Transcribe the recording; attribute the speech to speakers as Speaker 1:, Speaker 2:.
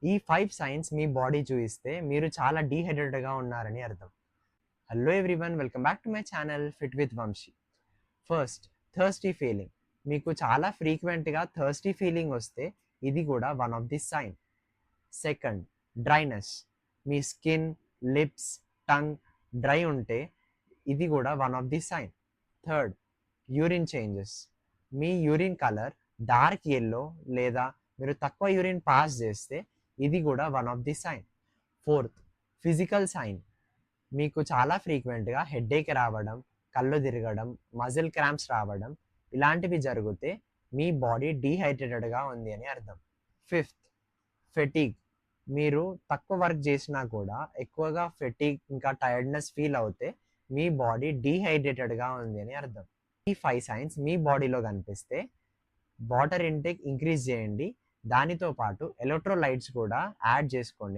Speaker 1: ఈ 5 సైన్స్ మీ బాడీ చూయిస్తే మీరు చాలా డీహైడ్రేటెడ్‌గా ఉన్నారని అర్థం. Hello everyone, welcome back to my channel fit with Vamshi. First, thirsty feeling. మీకు చాలా ఫ్రీక్వెంట్‌గా థర్స్టీ ఫీలింగ్ వస్తే ఇది కూడా one of the sign. Second, dryness. మీ స్కిన్, లిప్స్, టంగ్ డ్రై ఉంటే ఇది కూడా one of the sign. Third, urine changes. మీ యూరిన్ కలర్ డార్క్ యెల్లో లేదా మీరు తక్కువ యూరిన్ పాస్ చేస్తే ఇది కూడా one of the sign. Fourth, physical sign. మీకు చాలా ఫ్రీక్వెంట్గా హెడేక్ రావడం, కళ్ళు తిరగడం, మజిల్ క్రాంప్స్ రావడం ఇలాంటివి జరిగితే మీ బాడీ డీహైడ్రేటెడ్గా ఉంది అని అర్థం. Fifth, fatigue. మీరు తక్కువ వర్క్ చేసినా కూడా ఎక్కువగా ఫెటీగ్ ఇంకా టైర్డ్నెస్ ఫీల్ అవుతే మీ బాడీ డీహైడ్రేటెడ్గా ఉంది అని అర్థం. ఈ 5 సైన్స్ మీ బాడీలో కనిపిస్తే వాటర్ ఇంటేక్ ఇంక్రీజ్ చేయండి. దానితో పాటు ఎలక్ట్రోలైట్స్ కూడా యాడ్ చేసుకోండి.